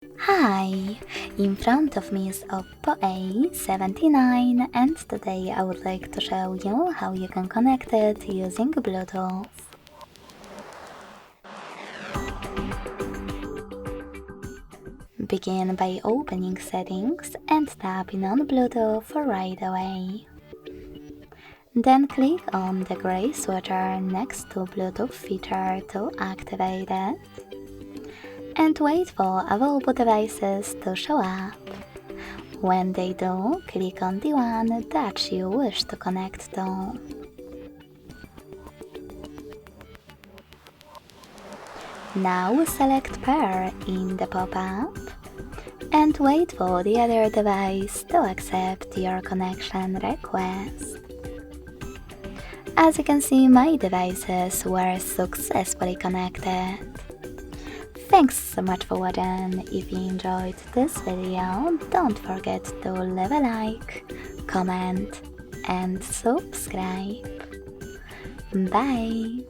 Hi, in front of me is OPPO A79 and today I would like to show you how you can connect it using Bluetooth. Begin by opening settings and tapping on Bluetooth right away. Then click on the gray switcher next to Bluetooth feature to activate it. And wait for available devices to show up. When they do, click on the one that you wish to connect to. Now select Pair in the pop-up and wait for the other device to accept your connection request. As you can see, my devices were successfully connected. Thanks so much for watching. If you enjoyed this video, don't forget to leave a like, comment and subscribe. Bye!